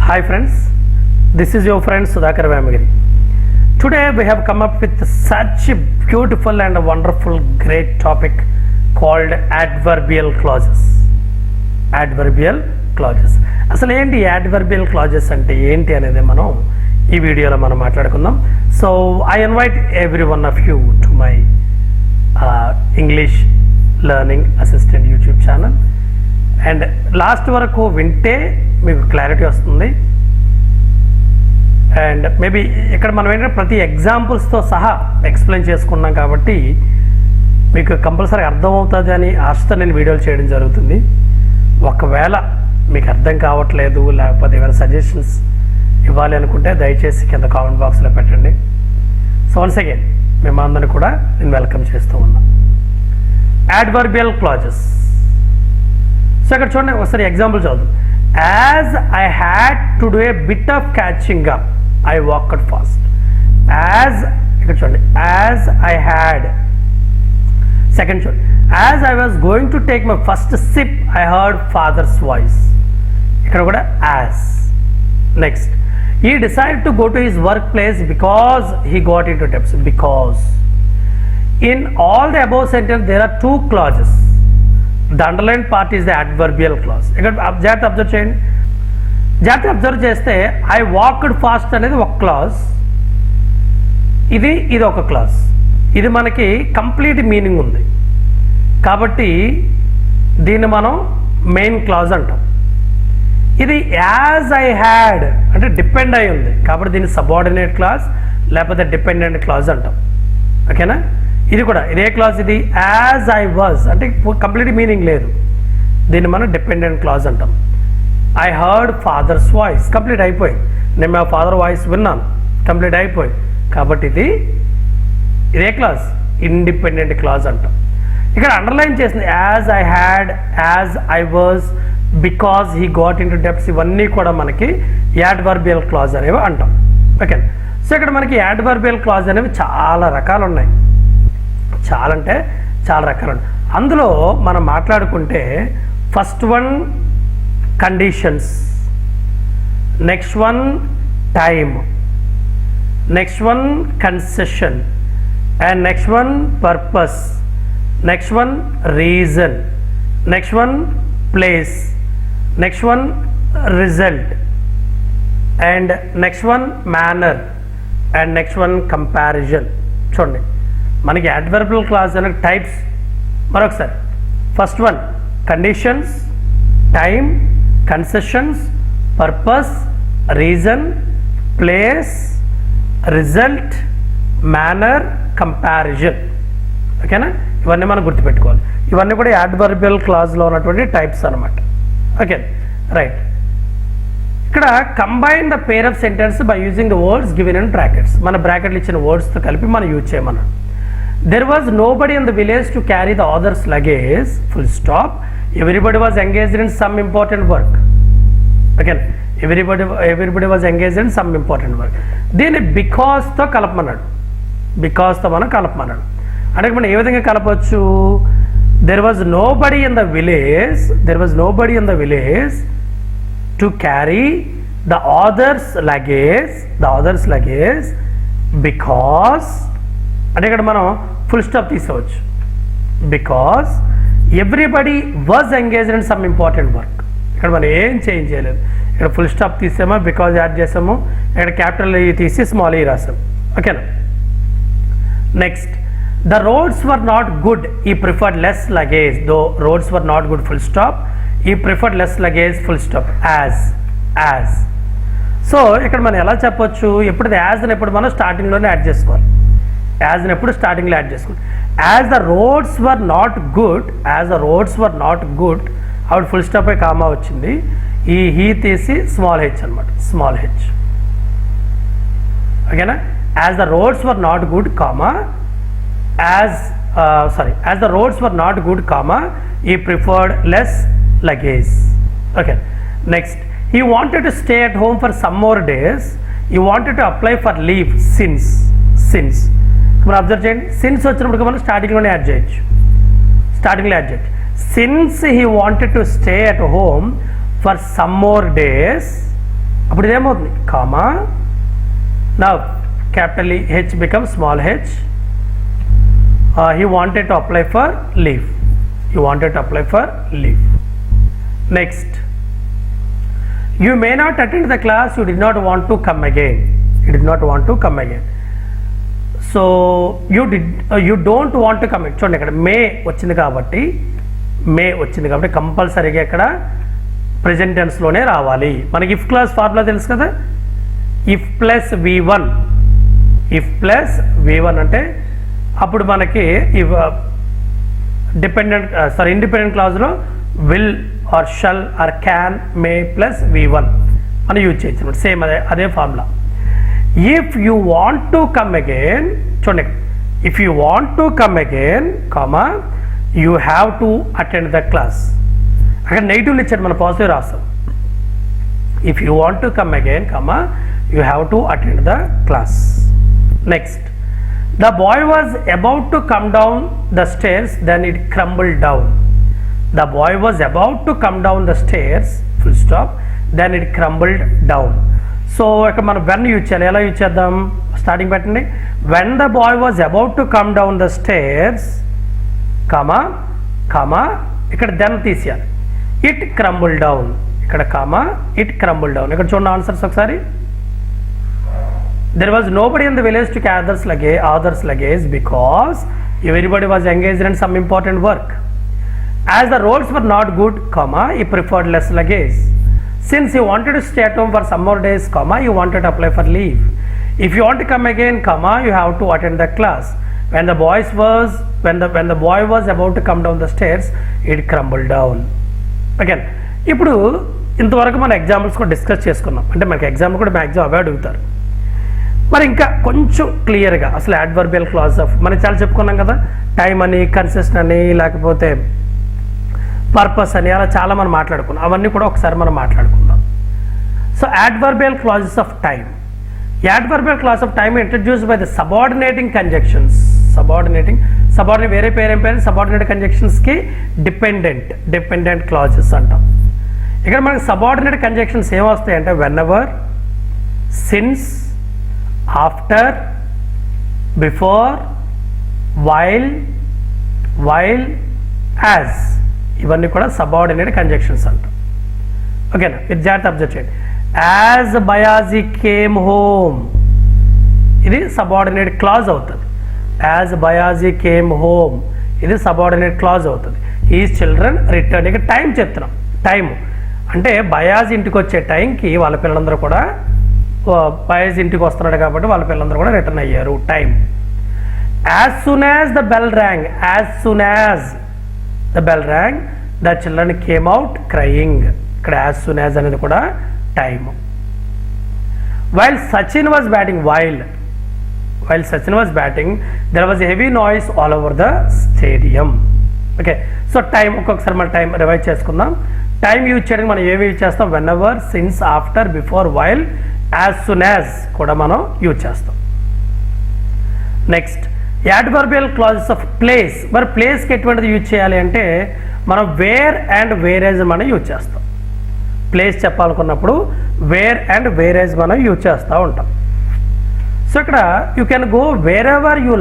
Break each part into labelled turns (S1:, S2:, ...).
S1: Hi friends, this is your friend Sudhakar Vamagiri. Today we have come up with such a beautiful and a wonderful great topic called adverbial clauses. Adverbial clauses. అసలు ఏంటి adverbial clauses అంటే ఏంటి అనేది మనం ఈ వీడియోలో మనం మాట్లాడుకుందాం. So I invite every one of you to my English learning assistant YouTube channel. And last వరకు వింటే మీకు క్లారిటీ వస్తుంది. అండ్ మేబీ ఇక్కడ మనం ఏంటంటే ప్రతి ఎగ్జాంపుల్స్తో సహా ఎక్స్ప్లెయిన్ చేసుకున్నాం కాబట్టి మీకు కంపల్సరీ అర్థమవుతుంది అని ఆశతో నేను వీడియోలు చేయడం జరుగుతుంది. ఒకవేళ మీకు అర్థం కావట్లేదు లేకపోతే ఏమైనా సజెషన్స్ ఇవ్వాలి అనుకుంటే దయచేసి కింద కామెంట్ బాక్స్లో పెట్టండి. సో వన్స్ అగైన్ మిమ్మల్ని కూడా నేను వెల్కమ్ చేస్తూ ఉన్నాను. Adverbial clauses. సో ఇక్కడ చూడండి ఒకసారి ఎగ్జాంపుల్ చదువు. As I had to do a bit of catching up I walked fast. As ఇక్కడ చూడండి యాజ్ ఐ హ్యాడ్. సెకండ్ చూడండి as I was going to take my first sip I heard father's voice. ఇక్కడ కూడా as. Next he decided to go to his workplace because he got into debts. Because in all the above sentence there are two clauses. The underlined part is the adverbial clause. ఇక్కడ జాగ్రత్త observe చేయండి. జాగ్రత్త observe చేస్తే I walked fast అనేది ఒక clause, ఇది ఒక clause. ఇది మనకి కంప్లీట్ మీనింగ్ ఉంది కాబట్టి దీన్ని మనం మెయిన్ క్లాజ్ అంటాం. ఇది యాజ్ ఐ హ్యాడ్ అంటే డిపెండ్ అయి ఉంది కాబట్టి దీన్ని సబార్డినేట్ క్లాజ్ లేకపోతే డిపెండెంట్ క్లాజ్ అంటాం. ఓకేనా? ఇది కూడా ఇదే క్లాజ్. ఇది యాజ్ ఐ వాజ్ అంటే కంప్లీట్ మీనింగ్ లేదు, దీన్ని మనం డిపెండెంట్ క్లాజ్ అంటాం. I heard father's voice complete అయిపోయింది, నేను మా ఫాదర్ వాయిస్ విన్నాను కంప్లీట్ అయిపోయింది కాబట్టి ఇదే క్లాజ్ ఇండిపెండెంట్ క్లాజ్ అంటాం. ఇక్కడ అండర్లైన్ చేసింది as I had, as I was, because he got in to debts, ఇవన్నీ కూడా మనకి యాడ్వర్బియల్ క్లాజ్ అనేవి అంటాం. ఓకే. సో ఇక్కడ మనకి యాడ్వర్బియల్ క్లాజ్ అనేవి చాలా రకాలు ఉన్నాయి, చాలా అంటే చాలా రకాలు ఉన్నాయి. అందులో మనం మాట్లాడుకుంటే first one conditions, next one time, next one concession, and next one purpose, next one reason, next one place, next one result, and next one manner, and next one comparison. చూడండి మనకి యాడ్వర్బియల్ క్లాజ్ అనే types మరొకసారి. First one conditions, time, concessions, purpose, reason, place, result, manner, comparison. ఓకేనా? ఇవన్నీ మనం గుర్తుపెట్టుకోవాలి. ఇవన్నీ కూడా యాడ్వర్బియల్ క్లాజ్లో ఉన్నటువంటి టైప్స్ అనమాట. Okay right. ఇక్కడ combine the pair of sentence by using the words given in brackets. మన బ్రాకెట్లు ఇచ్చిన వర్డ్స్తో కలిపి మనం యూజ్ చేయమన్నాడు. There was nobody in the village to carry the others luggage full stop. Everybody was engaged in some important work. Okay, everybody was engaged in some important work. దీన్ని బికాస్తో కలపమన్నాడు. బికాస్తో మనం కలపమన్నాడు అంటే మనం ఏ విధంగా కలపచ్చు? there was nobody in the village to carry the others luggage because అంటే ఇక్కడ మనం full stop తీసుకోవచ్చు. Because everybody was engaged in some important work. ఇక్కడ మనం ఏం చేంజ్ చేయలేదు. ఇక్కడ ఫుల్ స్టాప్ తీసామా, బికాజ్ యాడ్ చేసాము, ఇక్కడ క్యాపిటల్ తీసి స్మాల్ ఈ రాసాం. ఓకేనా? Next the roads were not good, he preferred less luggage. Though roads were not good full stop, he preferred less luggage full stop. as so ఇక్కడ మనం ఎలా చెప్పొచ్చు? ఎప్పుడు యాజ్ అని ఎప్పుడు మనం స్టార్టింగ్లోనే యాడ్ చేసుకోవాలి. యాజ్ అని ఎప్పుడు స్టార్టింగ్లో యాడ్ చేసుకోవాలి. As the roads were not good ఆవిడ ఫుల్ స్టాప్ అయి కామా వచ్చింది, ఈ హీ తీసి స్మాల్ హెచ్ అనమాట, స్మాల్ హెచ్. ఓకేనా? As the roads were not good comma as the roads were not good comma he preferred less luggage. Okay, next he wanted to stay at home for some more days. He wanted to apply for leave since మనం observe చేయండి. Since వచ్చినప్పుడు మనం స్టార్టింగ్లోనే add చేయొచ్చు. Since he wanted to stay at home for some more days అప్పుడు ఇదేమవుతుంది comma, నా capital H become small H. he wanted to apply for leave. He wanted to apply for leave. Next, you may not attend the class, you did not want to come again. You did not want to come again. So you don't want to come again. చూడండి ఇక్కడ మే వచ్చింది కాబట్టి కంపల్సరీగా ఇక్కడ present టెన్స్లోనే రావాలి. మనకి if clause formula తెలుసు కదా, ఇఫ్ ప్లస్ v1 అంటే అప్పుడు మనకి ఇండిపెండెంట్ క్లాజ్లో will or shall or can may plus v1 అని యూజ్ చేయొచ్చు. సేమ్ అదే formula. If you want to come again, చూడండి if you want to come again comma you have to attend the class. అక్కడ నెగిటివ్లు ఇచ్చాడు, మన positive రాస్తాం. If you want to come again comma you have to attend the class. Next, the boy was about to come down the stairs, then it crumbled down. The boy was about to come down the stairs, full stop, then it crumbled down. So ఇక్కడ మనం when use చేయాలి, ఎలా use చేద్దాం, starting పెట్టండి. when the boy was about to come down the stairs, comma ఇక్కడ then తీసేయాలి. it crumbled down, ఇక్కడ comma it crumbled down. ఇక్కడ చూడండి ఆన్సర్స్ ఒకసారి. There was nobody in the village to carry others' luggage because everybody was engaged in some important work. As the roads were not good, he preferred less luggage. Since he wanted to stay at home for some more days, he wanted to apply for leave. If you want to come again, you have to attend the class. When the boy was about to come down the stairs, it crumbled down. Again, ఇప్పుడు ఇంతవరకు మన examples కూడా discuss చేసుకున్నాం. అంటే మనకి example కూడా maximum అవే అడుగుతారు. మరి ఇంకా కొంచెం క్లియర్గా అసలు యాడ్వర్బియల్ క్లాజ్ ఆఫ్ మనం చాలా చెప్పుకున్నాం కదా, టైం అని, కన్సిస్ట్ అని, లేకపోతే పర్పస్ అని, అలా చాలా మనం మాట్లాడుకున్నాం. అవన్నీ కూడా ఒకసారి మనం మాట్లాడుకుందాం. So adverbial clauses of time. Adverbial clause of time introduce by the subordinating conjunctions. వేరే పేరు ఏం పేరు, సబార్డినేట్ కంజంక్షన్స్కి డిపెండెంట్ క్లాజెస్ అంటాం. ఇక్కడ మనకి సబార్డినేట్ కంజంక్షన్స్ ఏమొస్తాయంటే whenever, since, after, before, while, as, ఇవన్నీ కూడా సబార్డినేట్ కంజంక్షన్స్ అంటాం. ఓకేనా, ఇది జాగ్రత్త అబ్జర్వ్ చేయండి. యాజ్ బయాజీ కేమ్ హోమ్, ఇది సబార్డినేట్ క్లాజ్ అవుతుంది. యాజ్ బయాజీ కేమ్ హోమ్, ఇది సబార్డినేట్ క్లాజ్ అవుతుంది. Is children return. ఇక టైం చెప్తున్నాం. టైం అంటే బయాజ్ ఇంటికి వచ్చే టైంకి వాళ్ళ పిల్లలందరూ కూడా, బయాజ్ ఇంటికి వస్తున్నాడు కాబట్టి వాళ్ళ పిల్లలందరూ కూడా రిటర్న్ అయ్యారు. Time. As soon as the bell rang, the children came out crying. ఇక్కడ యాజ్ సూన్ యాజ్ అనేది కూడా time. While Sachin was batting there was heavy noise all over the stadium. Okay, so time ఒక్కొక్కసారి మనం time revise చేసుకుందాం. Time use చేయడానికి మనం ఏవి use చేస్తాం, when ever, since, after, before, while, as soon as కూడా మనం యూజ్ చేస్తాం. Next, adverbial clauses of place. మరి ప్లేస్కి ఎటువంటిది యూజ్ చేయాలి అంటే మనం వేర్ అండ్ వేరేజ్ మనం యూజ్ చేస్తాం. ప్లేస్ చెప్పాలనుకున్నప్పుడు వేర్ అండ్ వేరేజ్ మనం యూజ్ చేస్తూ ఉంటాం. సో ఇక్కడ you can go where ever you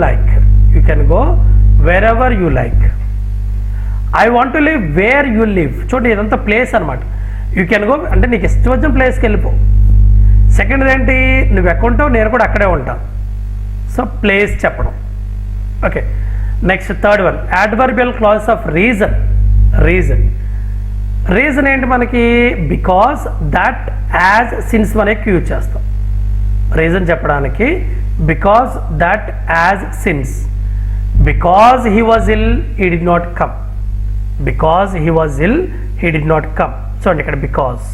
S1: like. I want to live where you live. చూడండి, ఇదంతా ప్లేస్ అనమాట. యూ కెన్ గో అంటే నీకు ఇష్టం వచ్చిన ప్లేస్కి వెళ్ళిపో. సెకండ్ ఏంటి, నువ్వు ఎక్కడ ఉంటావు, నేను కూడా అక్కడే ఉంటాను. సో ప్లేస్ చెప్పడం. Okay, next third one, adverbial clauses of reason. Reason ఏంటి మనకి, బికాస్, దట్, యాజ్, సిన్స్ మనకి యూజ్ చేస్తాం. రీజన్ చెప్పడానికి because, that, as, since. Because he was ill, he did not come. చూడండి ఇక్కడ బికాస్.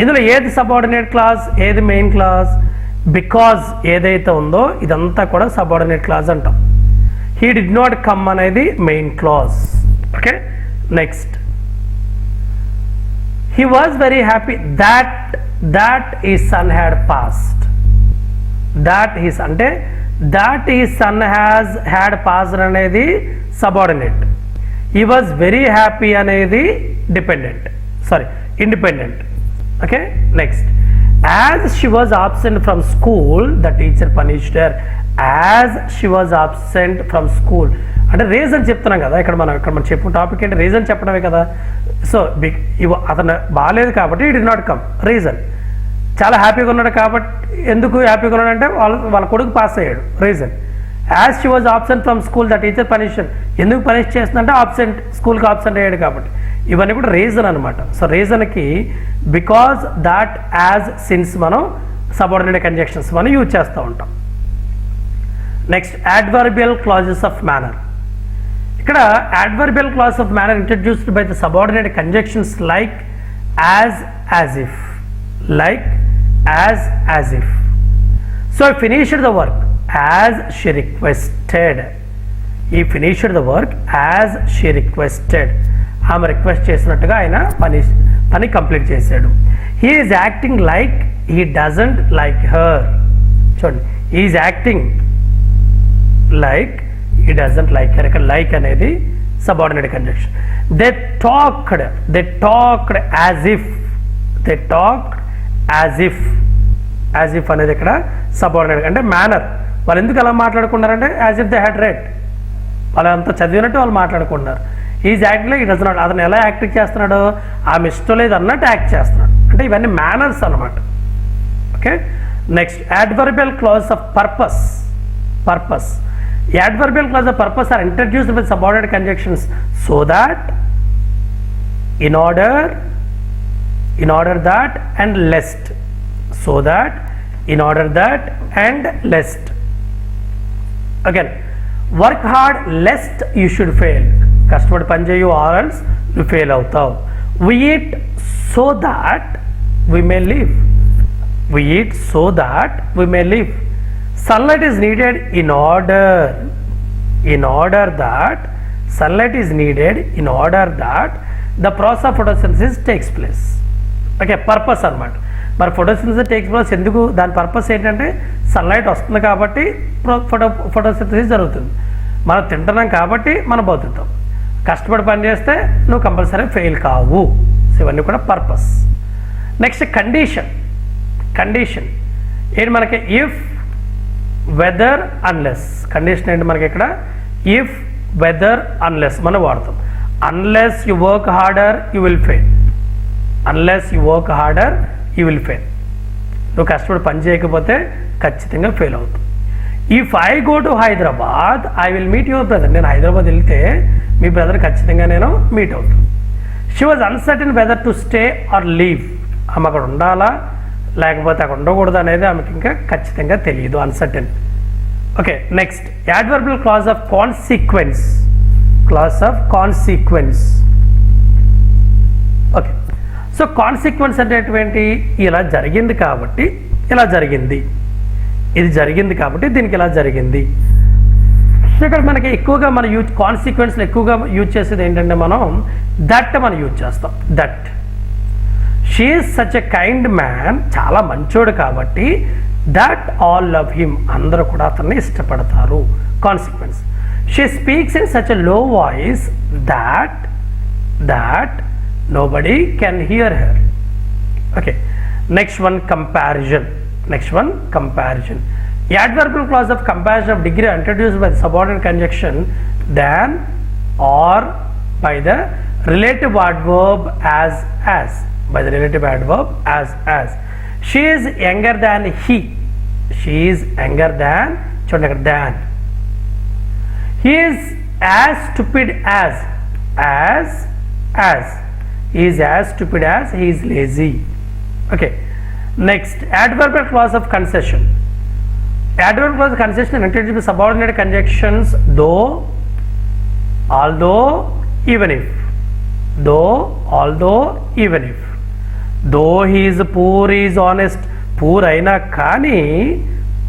S1: ఇందులో ఏది సబార్డినేట్ క్లాజ్, ఏది మెయిన్ క్లాజ్? బికాజ్ ఏదైతే ఉందో ఇదంతా కూడా సబార్డినేట్ క్లాజ్ అంటాం. హీ డిడ్ నాట్ కమ్ అనేది main clause. Okay, next, he was very happy that his son had passed. అంటే that his son had passed అనేది subordinate. He was very happy అనేది independent. Okay, next as she was absent from school the teacher punished her. As she was absent from school అంటే reason చెప్తున్నాం కదా. ఇక్కడ మనం చెప్పిన topic ఏంటి, reason చెప్పడమే కదా. సో అతను బాగాలేదు కాబట్టి ఈ డి నాట్ కమ్. రీజన్ చాలా హ్యాపీగా ఉన్నాడు కాబట్టి, ఎందుకు హ్యాపీగా ఉన్నాడంటే వాళ్ళ కొడుకు పాస్ అయ్యాడు. Reason as she was absent from school the teacher punished. ఎందుకు పనిష్ చేస్తుందంటే ఆబ్సెంట్, స్కూల్కి ఆబ్సెంట్ అయ్యాడు కాబట్టి. ఇవన్నీ కూడా రీజన్ అనమాట. సో రీజన్కి బికాజ్ దాట్, యాజ్, సిన్స్ మనం సబార్డినేట్ కంజంక్షన్స్ మనం యూజ్ చేస్తూ ఉంటాం. Next adverbial clauses of manner. ఇక్కడ adverbial clause of manner introduced by the subordinate conjunctions like, as if, like, as if. So he finished the work as she requested. He finished the work as she requested. ఆమె request చేసినట్టుగా ఆయన పని complete చేశాడు. He is acting like he doesn't like her. చూడండి, he is acting like he doesn't like her. ఇక్కడ like అనేది subordinate conjunction. They talked as if. They talked as if అనేది ఇక్కడ subordinate అంటే మేనర్. వాళ్ళు ఎందుకు అలా మాట్లాడుకున్నారంటే as if they had read. వాళ్ళంతా చదివినట్టు వాళ్ళు మాట్లాడుకున్నారు. Is act like it does not. అతను ఎలా యాక్ట్ చేస్తున్నాడు, ఆమె ఇష్టం లేదు అన్నట్టు యాక్ట్ చేస్తున్నాడు. అంటే ఇవన్నీ మేనర్స్ అనమాట. Okay, next adverbial clause of purpose. Adverbial clause of purpose are introduced with subordinate conjunctions so that, in order that and lest. So that, in order that and lest. Again, work hard lest you should fail. కష్టపడి పని చేయు or else నువ్వు fail అవుతావు. We eat so that we may live. We eat so that we may live. Sunlight is needed in order that sunlight is needed in order that the process of photosynthesis takes place. Okay, purpose అన్నమాట. మరి photosynthesis takes place ఎందుకు, దాని purpose ఏంటంటే sunlight వస్తుంది కాబట్టి photosynthesis జరుగుతుంది. మనం తింటున్నాం కాబట్టి మనం బతుకుతాం. కష్టపడి పని చేస్తే నువ్వు కంపల్సరీ ఫెయిల్ కావు. సో ఇవన్నీ కూడా పర్పస్. నెక్స్ట్ కండిషన్ ఏంటి మనకి, ఇఫ్, వెదర్, అన్లెస్. కండిషన్ ఏంటి మనకి ఇక్కడ, ఇఫ్, వెదర్, అన్లెస్ మనం వాడతాం. Unless you work harder you will fail. Unless you work harder you will fail. నువ్వు కష్టపడి పని చేయకపోతే ఖచ్చితంగా ఫెయిల్ అవుతావు. If I go to Hyderabad I will meet your brother. నేను హైదరాబాద్ వెళ్తే మీ బ్రదర్ ఖచ్చితంగా నేను మీట్ అవుతాను. She was uncertain whether to stay are leave. ఆమె అక్కడ ఉండాలా లేకపోతే అక్కడ ఉండకూడదు అనేది ఆమెకి ఇంకా ఖచ్చితంగా తెలియదు, uncertain. Okay, next adverbial clause of consequence. Okay, so consequence అంటే ఎటువంటి, ఇలా జరిగింది కాబట్టి ఇలా జరిగింది, ఇది జరిగింది కాబట్టి దీనికి ఇలా జరిగింది. సో ఇక్కడ మనకి ఎక్కువగా మన కాన్సిక్వెన్స్లో ఎక్కువగా యూజ్ చేసేది ఏంటంటే మనం యూజ్ చేస్తాం. That she is such a kind man, చాలా మంచోడు కాబట్టి దట్ ఆల్ లవ్ హిమ్, అందరూ కూడా అతన్ని ఇష్టపడతారు. Consequence. She speaks in such a low voice that nobody can hear her. Okay, next one comparison. The adverbial clause of comparison of degree are introduced by the subordinate conjunction than or by the relative adverb as. She is younger than he. than. He is as stupid as. He is as stupid as, he is lazy. Okay, next adverbial clause of concession. Adverbial clause of concession introduced with subordinate conjunctions though, although, even if. Though he is poor, he is honest. Poor అయినా కానీ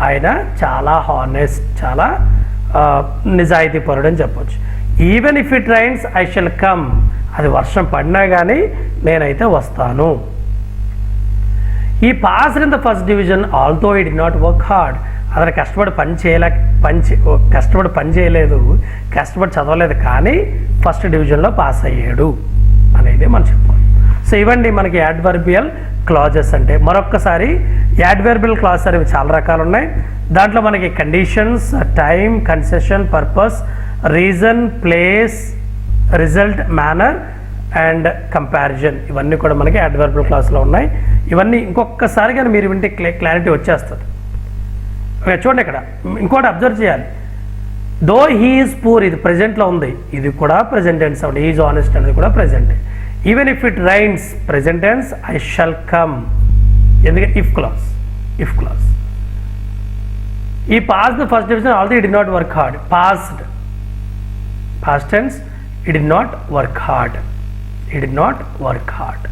S1: ఆయన చాలా honest, చాలా నిజాయితీ పరుడు అని చెప్పొచ్చు. Even if it rains I shall come. అది వర్షం పడినా కానీ నేనైతే వస్తాను. He passed in the first division although he did not work hard. అతను కష్టపడి పని చేయలేదు, కష్టపడి చదవలేదు కానీ ఫస్ట్ డివిజన్లో పాస్ అయ్యాడు అనేది మనం చెప్పుకోవాలి. సో ఇవండి మనకి యాడ్వర్బియల్ క్లాజెస్ అంటే. మరొక్కసారి యాడ్వర్బియల్ క్లాజెస్ అనేవి చాలా రకాలు ఉన్నాయి. దాంట్లో మనకి conditions, time, concession, purpose, reason, place, result, manner and comparison, ఇవన్నీ కూడా మనకి యాడ్వర్బియల్ క్లాస్లో ఉన్నాయి. ఇవన్నీ ఇంకొకసారి కానీ మీరు వింటే క్లారిటీ వచ్చేస్తుంది. చూడండి ఇక్కడ ఇంకోటి అబ్జర్వ్ చేయాలి. దో హీ ఈజ్ పూర్, ఇది ప్రెజెంట్లో ఉంది, ఇది కూడా ప్రెజెంట్ టెన్స్ అవుతుంది. ఈజ్ ఆనెస్ట్ అనేది కూడా present. Even if it rains, present tense, I shall come, ఎందుకంటే if clause. He passed first division already did not work hard, past tense, it did not work hard,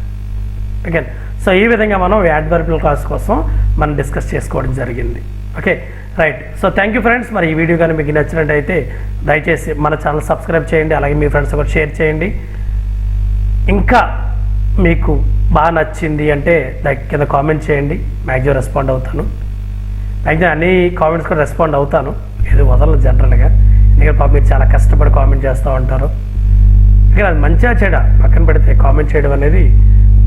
S1: okay. So ఈ విధంగా మనం adverbial class కోసం మనం discuss చేసుకోవడం జరిగింది. Okay right. So thank you friends. మరి ఈ వీడియో కానీ మీకు నచ్చినట్టయితే దయచేసి మన ఛానల్ సబ్స్క్రైబ్ చేయండి, అలాగే మీ ఫ్రెండ్స్ కూడా షేర్ చేయండి. ఇంకా మీకు బాగా నచ్చింది అంటే కింద కామెంట్ చేయండి, మ్యాక్సిమం రెస్పాండ్ అవుతాను. మ్యాక్సిమం అన్ని కామెంట్స్ కూడా రెస్పాండ్ అవుతాను, ఏది వదలను జనరల్గా. ఎందుకంటే పాపం మీరు చాలా కష్టపడి కామెంట్ చేస్తూ ఉంటారు. ఇంకా అది మంచిగా చెడ పక్కన పెడితే కామెంట్ చేయడం అనేది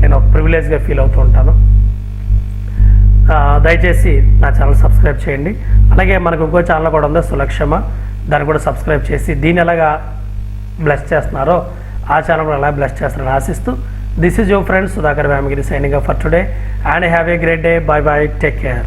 S1: నేను ఒక ప్రివిలేజ్గా ఫీల్ అవుతూ ఉంటాను. దయచేసి నా ఛానల్ సబ్స్క్రైబ్ చేయండి. అలాగే మనకు ఇంకో ఛానల్ కూడా ఉంది సులక్షమ, దాన్ని కూడా సబ్స్క్రైబ్ చేసి దీన్ని ఎలాగా బ్లెస్ చేస్తున్నారో ఆ ఛానల్ కూడా ఎలా బ్లెస్ చేస్తారని ఆశిస్తూ, this is your friend Sudhakar Vemagiri signing off for today and have a great day. By by, take care.